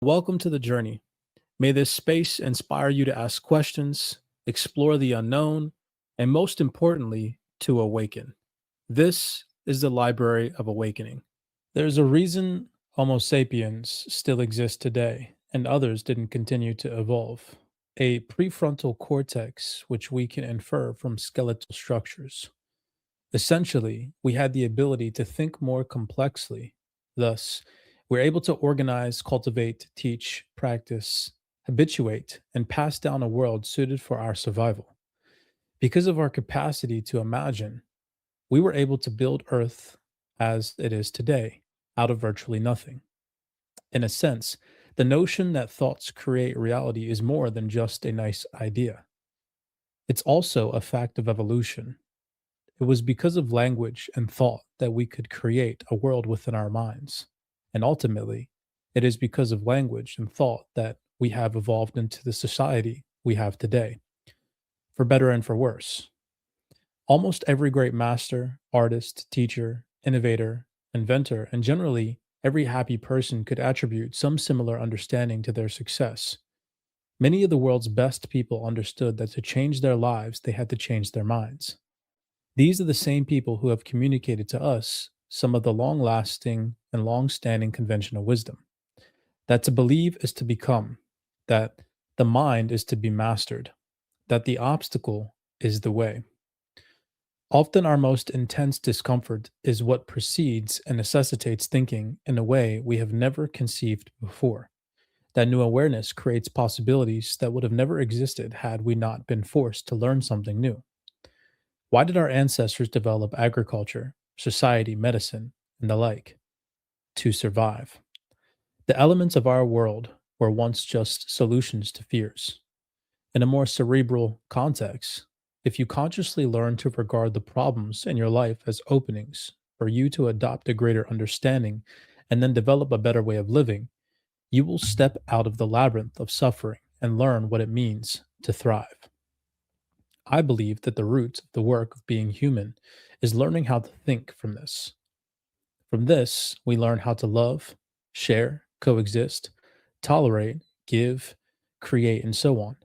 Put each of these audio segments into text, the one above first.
Welcome to the journey. May this space inspire you to ask questions, explore the unknown, and most importantly, to awaken. This is the Library of Awakening. There's a reason Homo sapiens still exist today and others didn't continue to evolve. A prefrontal cortex, which we can infer from skeletal structures. Essentially, we had the ability to think more complexly. Thus, we're able to organize, cultivate, teach, practice, habituate, and pass down a world suited for our survival. Because of our capacity to imagine, we were able to build Earth as it is today out of virtually nothing. In a sense, the notion that thoughts create reality is more than just a nice idea. It's also a fact of evolution. It was because of language and thought that we could create a world within our minds. And ultimately, it is because of language and thought that we have evolved into the society we have today, for better and for worse. Almost every great master, artist, teacher, innovator, inventor, and generally every happy person could attribute some similar understanding to their success. Many of the world's best people understood that to change their lives, they had to change their minds. These are the same people who have communicated to us some of the long lasting and long standing conventional wisdom that to believe is to become, that the mind is to be mastered, that the obstacle is the way. Often, our most intense discomfort is what precedes and necessitates thinking in a way we have never conceived before. That new awareness creates possibilities that would have never existed had we not been forced to learn something new. Why did our ancestors develop agriculture, society, medicine, and the like? To survive. The elements of our world were once just solutions to fears. In a more cerebral context, if you consciously learn to regard the problems in your life as openings for you to adopt a greater understanding and then develop a better way of living, you will step out of the labyrinth of suffering and learn what it means to thrive. I believe that the root of the work of being human is learning how to think from this. From this, we learn how to love, share, coexist, tolerate, give, create, and so on.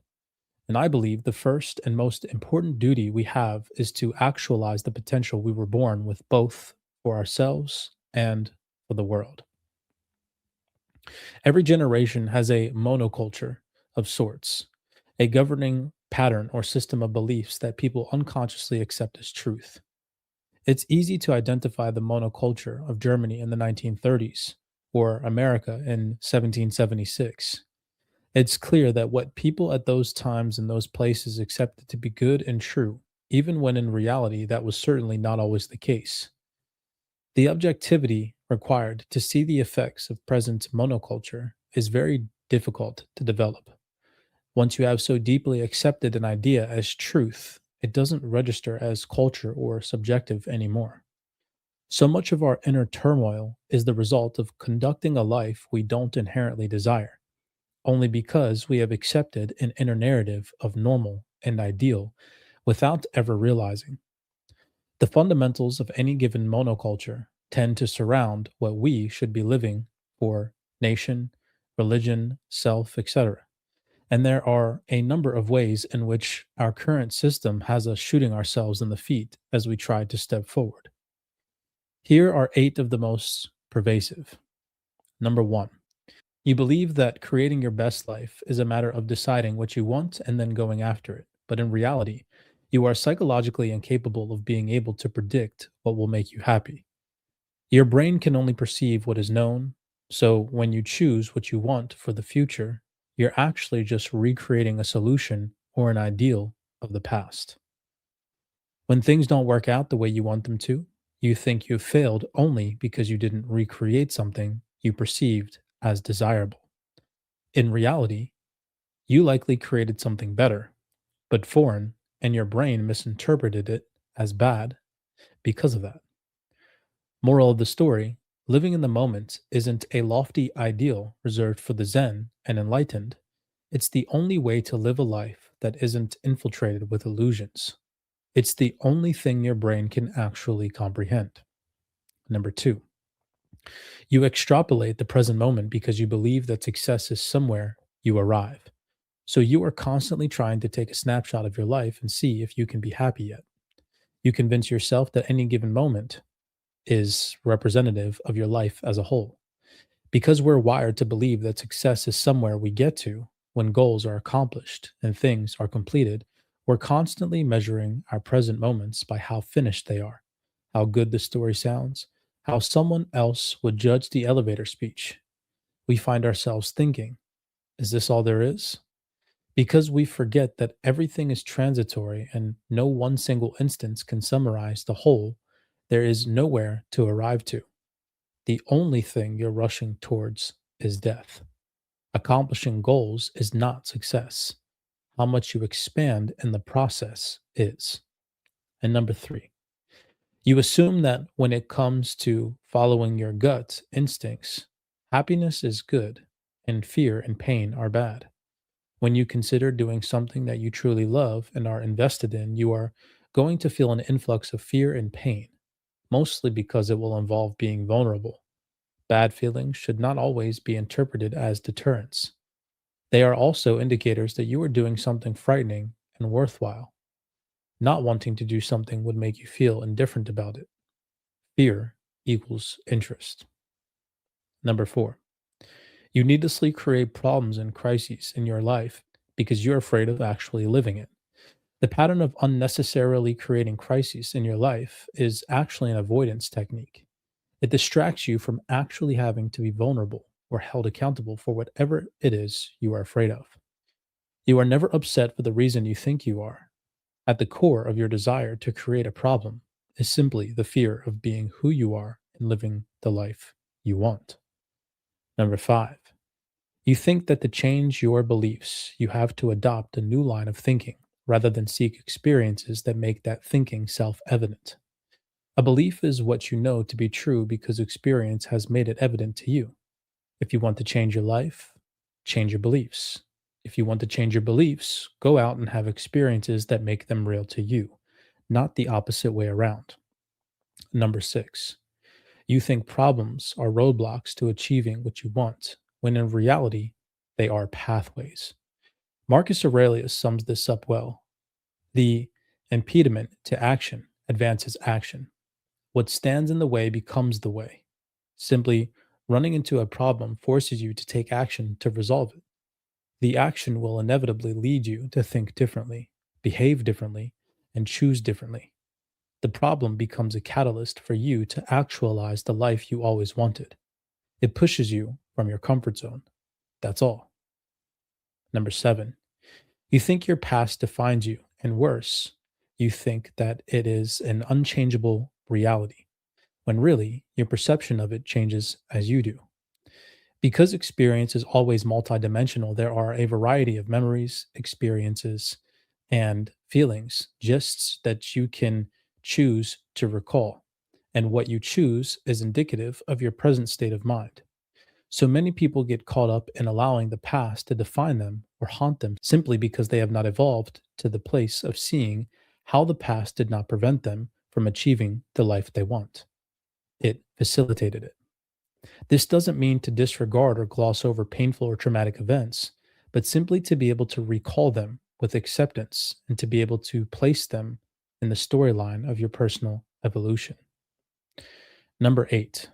And I believe the first and most important duty we have is to actualize the potential we were born with, both for ourselves and for the world. Every generation has a monoculture of sorts, a governing pattern or system of beliefs that people unconsciously accept as truth. It's easy to identify the monoculture of Germany in the 1930s or America in 1776. It's clear that what people at those times and those places accepted to be good and true, even when in reality that was certainly not always the case. The objectivity required to see the effects of present monoculture is very difficult to develop. Once you have so deeply accepted an idea as truth, it doesn't register as culture or subjective anymore. So much of our inner turmoil is the result of conducting a life we don't inherently desire, only because we have accepted an inner narrative of normal and ideal without ever realizing. The fundamentals of any given monoculture tend to surround what we should be living for: nation, religion, self, etc. And there are a number of ways in which our current system has us shooting ourselves in the feet as we try to step forward. Here are eight of the most pervasive. Number one, you believe that creating your best life is a matter of deciding what you want and then going after it. But in reality, you are psychologically incapable of being able to predict what will make you happy. Your brain can only perceive what is known, so when you choose what you want for the future, you're actually just recreating a solution or an ideal of the past. When things don't work out the way you want them to, you think you've failed only because you didn't recreate something you perceived as desirable. In reality, you likely created something better, but foreign, and your brain misinterpreted it as bad because of that. Moral of the story: living in the moment isn't a lofty ideal reserved for the Zen and enlightened. It's the only way to live a life that isn't infiltrated with illusions. It's the only thing your brain can actually comprehend. Number two, You extrapolate the present moment because you believe that success is somewhere you arrive. So you are constantly trying to take a snapshot of your life and see if you can be happy yet. You convince yourself that any given moment is representative of your life as a whole. Because we're wired to believe that success is somewhere we get to when goals are accomplished and things are completed, we're constantly measuring our present moments by how finished they are, how good the story sounds, how someone else would judge the elevator speech. We find ourselves thinking, is this all there is? Because we forget that everything is transitory and no one single instance can summarize the whole, there is nowhere to arrive to. The only thing you're rushing towards is death. Accomplishing goals is not success. How much you expand in the process is. And number three, you assume that when it comes to following your gut instincts, happiness is good and fear and pain are bad. When you consider doing something that you truly love and are invested in, you are going to feel an influx of fear and pain, mostly because it will involve being vulnerable. Bad feelings should not always be interpreted as deterrents. They are also indicators that you are doing something frightening and worthwhile. Not wanting to do something would make you feel indifferent about it. Fear equals interest. Number four, you needlessly create problems and crises in your life because you're afraid of actually living it. The pattern of unnecessarily creating crises in your life is actually an avoidance technique. It distracts you from actually having to be vulnerable or held accountable for whatever it is you are afraid of. You are never upset for the reason you think you are. At the core of your desire to create a problem is simply the fear of being who you are and living the life you want. Number five, you think that to change your beliefs, you have to adopt a new line of thinking rather than seek experiences that make that thinking self evident. A belief is what you know to be true because experience has made it evident to you. If you want to change your life, change your beliefs. If you want to change your beliefs, go out and have experiences that make them real to you, not the opposite way around. Number six, you think problems are roadblocks to achieving what you want, when in reality, they are pathways. Marcus Aurelius sums this up well. The impediment to action advances action. What stands in the way becomes the way. Simply running into a problem forces you to take action to resolve it. The action will inevitably lead you to think differently, behave differently, and choose differently. The problem becomes a catalyst for you to actualize the life you always wanted. It pushes you from your comfort zone. That's all. Number seven, you think your past defines you, and worse, you think that it is an unchangeable reality, when really your perception of it changes as you do. Because experience is always multidimensional, there are a variety of memories, experiences, and feelings just that you can choose to recall. And what you choose is indicative of your present state of mind. So many people get caught up in allowing the past to define them or haunt them simply because they have not evolved to the place of seeing how the past did not prevent them from achieving the life they want. It facilitated it. This doesn't mean to disregard or gloss over painful or traumatic events, but simply to be able to recall them with acceptance and to be able to place them in the storyline of your personal evolution. Number eight,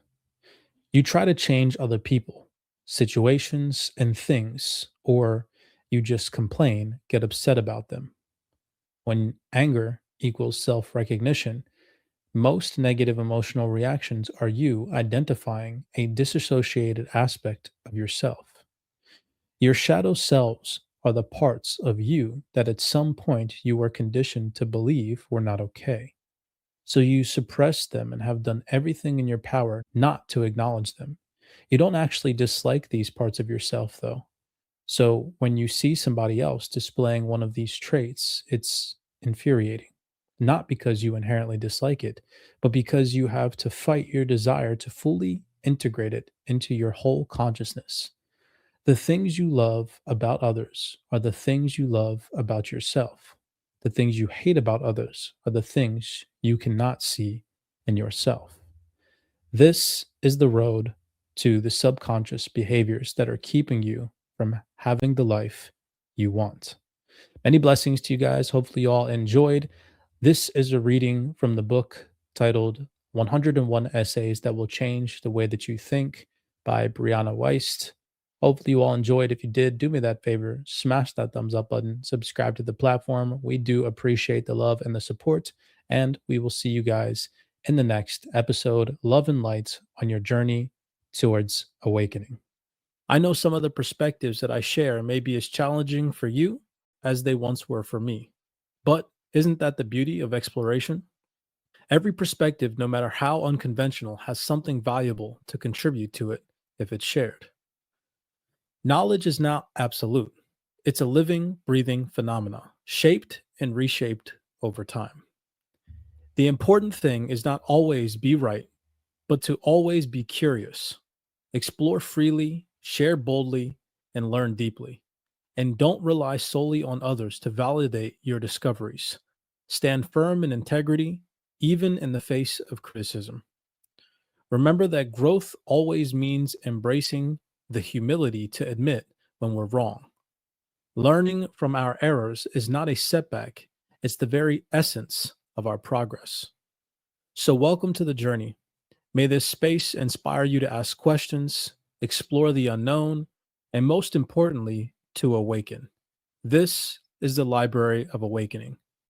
you try to change other people, situations, and things, or you just complain, get upset about them. When anger equals self recognition, most negative emotional reactions are you identifying a disassociated aspect of yourself. Your shadow selves are the parts of you that at some point you were conditioned to believe were not okay. So you suppress them and have done everything in your power not to acknowledge them. You don't actually dislike these parts of yourself, though. So when you see somebody else displaying one of these traits, it's infuriating. Not because you inherently dislike it, but because you have to fight your desire to fully integrate it into your whole consciousness. The things you love about others are the things you love about yourself. The things you hate about others are the things you cannot see in yourself. This is the road to the subconscious behaviors that are keeping you from having the life you want. Many blessings to you guys. Hopefully, you all enjoyed. This is a reading from the book titled 101 Essays That Will Change the Way That You Think by Brianna Weist. Hopefully, you all enjoyed. If you did, do me that favor, smash that thumbs up button, subscribe to the platform. We do appreciate the love and the support, and we will see you guys in the next episode. Love and light on your journey towards awakening. I know some of the perspectives that I share may be as challenging for you as they once were for me. But isn't that the beauty of exploration? Every perspective, no matter how unconventional, has something valuable to contribute to it if it's shared. Knowledge is not absolute, it's a living, breathing phenomena, shaped and reshaped over time. The important thing is not always be right, but to always be curious. Explore freely, share boldly, and learn deeply. And don't rely solely on others to validate your discoveries. Stand firm in integrity, even in the face of criticism. Remember that growth always means embracing the humility to admit when we're wrong. Learning from our errors is not a setback, it's the very essence of our progress. So, welcome to the journey. May this space inspire you to ask questions, explore the unknown, and most importantly, to awaken. This is the Library of Awakening,